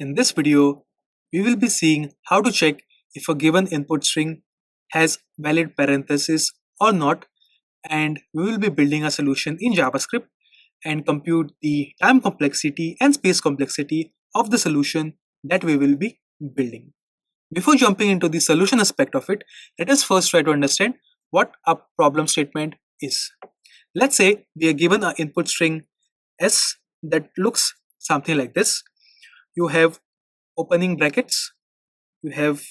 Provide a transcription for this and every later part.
In this video, we will be seeing how to check if a given input string has valid parentheses or not, and we will be building a solution in JavaScript and compute the time complexity and space complexity of the solution that we will be building. Before jumping into the solution aspect of it, let us first try to understand what a problem statement is. Let's say we are given an input string S that looks something like this. You have opening brackets, you have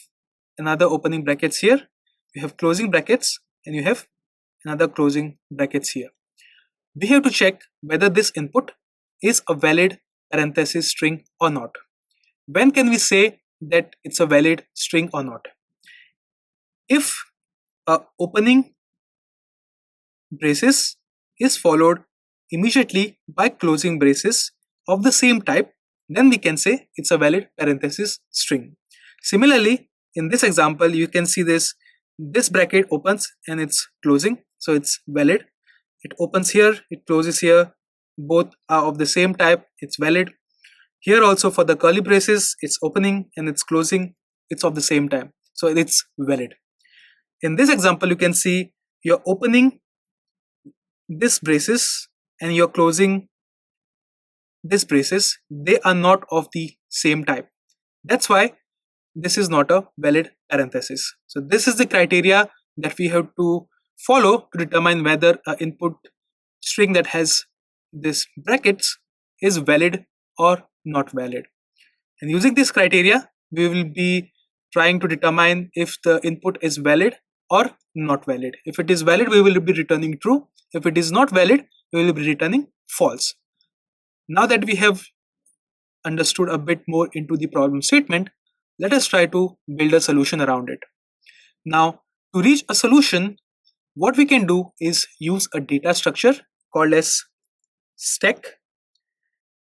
another opening brackets here, you have closing brackets, and you have another closing brackets here. We have to check whether this input is a valid parenthesis string or not. When can we say that it's a valid string or not? If a opening braces is followed immediately by closing braces of the same type, then we can say it's a valid parenthesis string. Similarly, in this example, you can see this bracket opens and it's closing, so it's valid. It opens here, it closes here, both are of the same type, it's valid. Here also for the curly braces, it's opening and it's closing, it's of the same type, so it's valid. In this example, you can see you're opening this braces and you're closing this braces, they are not of the same type. That's why this is not a valid parenthesis. So this is the criteria that we have to follow to determine whether an input string that has this brackets is valid or not valid. And using this criteria, we will be trying to determine if the input is valid or not valid. If it is valid, we will be returning true. If it is not valid, we will be returning false. Now that we have understood a bit more into the problem statement, let us try to build a solution around it. Now, to reach a solution, what we can do is use a data structure called as stack,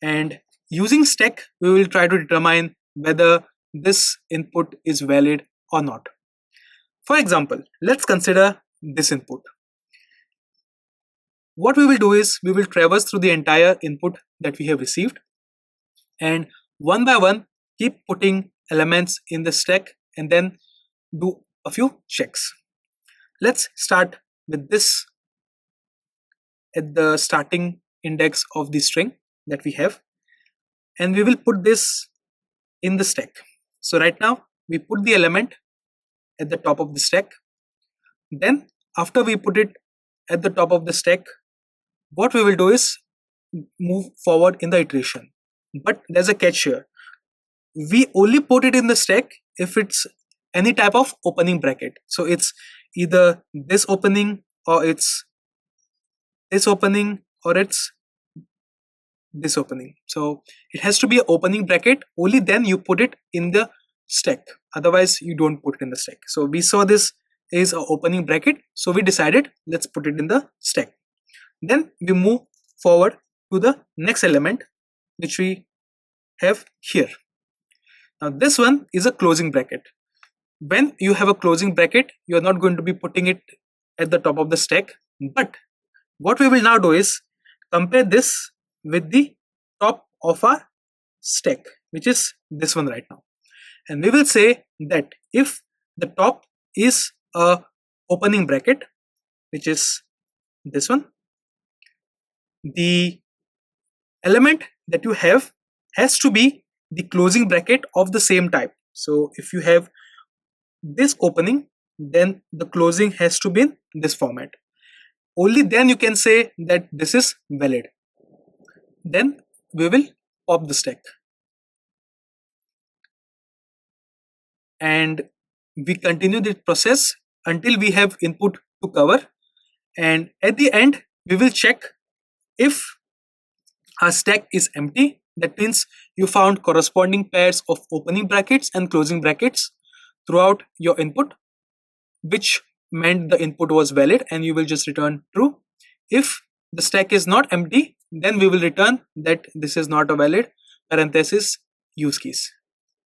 and using stack, we will try to determine whether this input is valid or not. For example, let's consider this input. What we will do is we will traverse through the entire input that we have received, and one by one keep putting elements in the stack and then do a few checks. Let's start with this at the starting index of the string that we have, and we will put this in the stack. So right now we put the element at the top of the stack. Then after we put it at the top of the stack, what we will do is move forward in the iteration. But there's a catch here. We only put it in the stack if it's any type of opening bracket. So it's either this opening, or it's this opening, or it's this opening. So it has to be an opening bracket. Only then you put it in the stack. Otherwise you don't put it in the stack. So we saw this is an opening bracket, so we decided let's put it in the stack. Then we move forward to the next element which we have here. Now this one is a closing bracket. When you have a closing bracket, you are not going to be putting it at the top of the stack, but what we will now do is compare this with the top of our stack, which is this one right now. And we will say that if the top is a opening bracket, which is this one, the element that you have has to be the closing bracket of the same type. So if you have this opening, then the closing has to be in this format. Only then you can say that this is valid. Then we will pop the stack, and we continue the process until we have input to cover, and at the end we will check if our stack is empty. That means you found corresponding pairs of opening brackets and closing brackets throughout your input, which meant the input was valid, and you will just return true. If the stack is not empty, then we will return that this is not a valid parenthesis use case.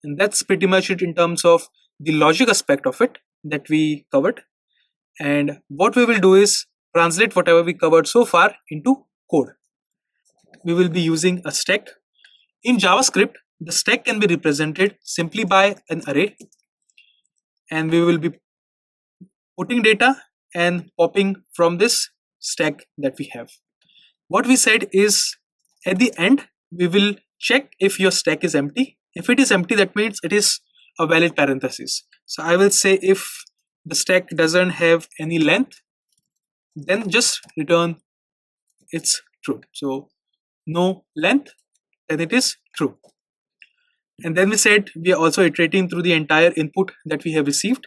And that's pretty much it in terms of the logic aspect of it that we covered. And what we will do is translate whatever we covered so far into code. We will be using a stack. In JavaScript, the stack can be represented simply by an array, and we will be putting data and popping from this stack that we have. What we said is, at the end we will check if your stack is empty. If it is empty, that means it is a valid parenthesis. So I will say if the stack doesn't have any length, then just return it's true. So no length, then it is true. And then we said we are also iterating through the entire input that we have received.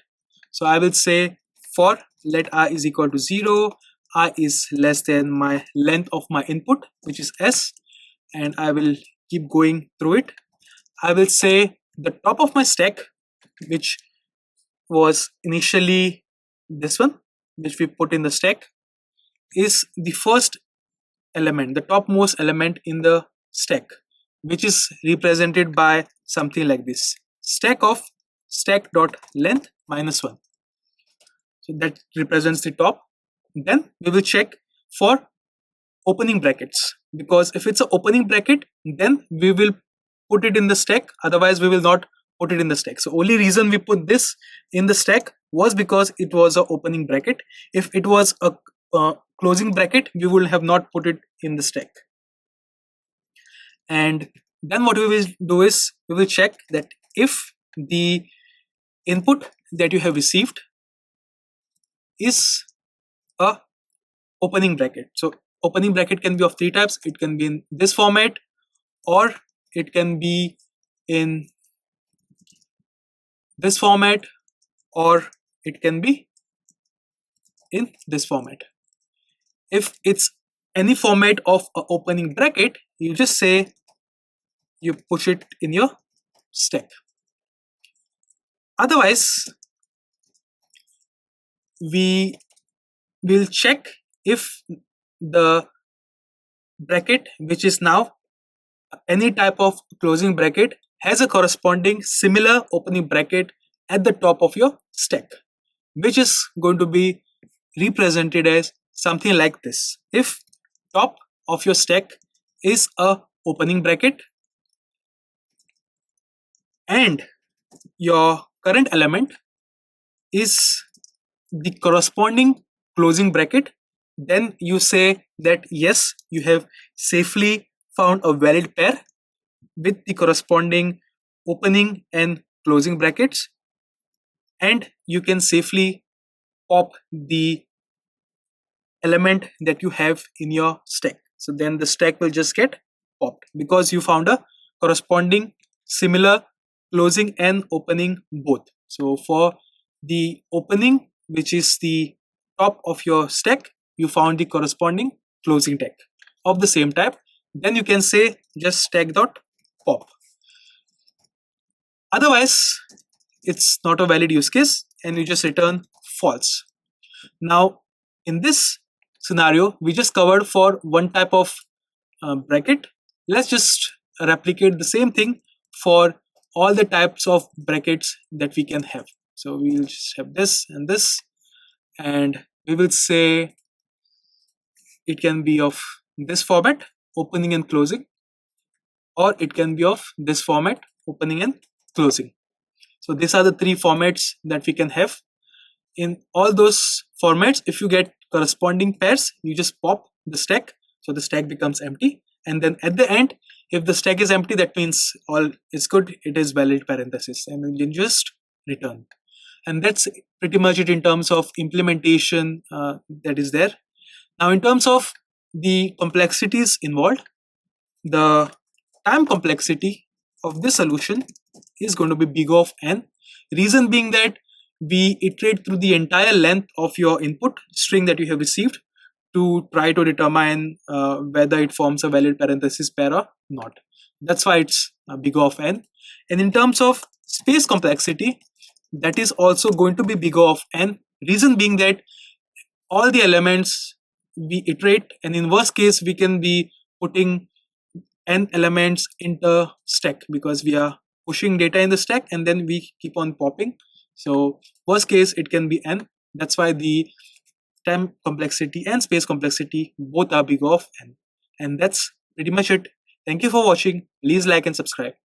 So I will say for let I is equal to 0, I is less than my length of my input, which is s, and I will keep going through it. I will say the top of my stack, which was initially this one, which we put in the stack, is the first element, the topmost element in the stack, which is represented by something like this: stack of stack dot length minus 1. So that represents the top. Then we will check for opening brackets, because if it's an opening bracket, then we will put it in the stack, otherwise we will not put it in the stack. So only reason we put this in the stack was because it was an opening bracket. If it was a closing bracket, we will have not put it in the stack. And then what we will do is we will check that if the input that you have received is a opening bracket. So opening bracket can be of 3 types. It can be in this format, or it can be in this format, or it can be in this format. If it's any format of an opening bracket, you just say you push it in your stack. Otherwise, we will check if the bracket, which is now any type of closing bracket, has a corresponding similar opening bracket at the top of your stack, which is going to be represented as something like this. If top of your stack is a opening bracket and your current element is the corresponding closing bracket, then you say that yes, you have safely found a valid pair with the corresponding opening and closing brackets, and you can safely pop the element that you have in your stack. So then the stack will just get popped because you found a corresponding similar closing and opening both. So for the opening, which is the top of your stack, you found the corresponding closing tag of the same type. Then you can say just stack dot pop. Otherwise, it's not a valid use case and you just return false. Now, in this scenario, we just covered for one type of bracket. Let's just replicate the same thing for all the types of brackets that we can have. So we will just have this, and we will say it can be of this format, opening and closing, or it can be of this format, opening and closing. So these are the 3 formats that we can have. In all those formats, if you get corresponding pairs, you just pop the stack, so the stack becomes empty. And then at the end, if the stack is empty, that means all is good, it is valid parenthesis, and then you just return. And that's pretty much it in terms of implementation that is there. Now, in terms of the complexities involved, the time complexity of this solution is going to be big of n. Reason being that we iterate through the entire length of your input string that you have received to try to determine whether it forms a valid parenthesis pair or not. That's why it's big of n. And in terms of space complexity, that is also going to be big of n. Reason being that all the elements we iterate, and in worst case we can be putting n elements into stack because we are pushing data in the stack and then we keep on popping. So worst case it can be n. That's why the time complexity and space complexity both are big of n. And that's pretty much it. Thank you for watching. Please like and subscribe.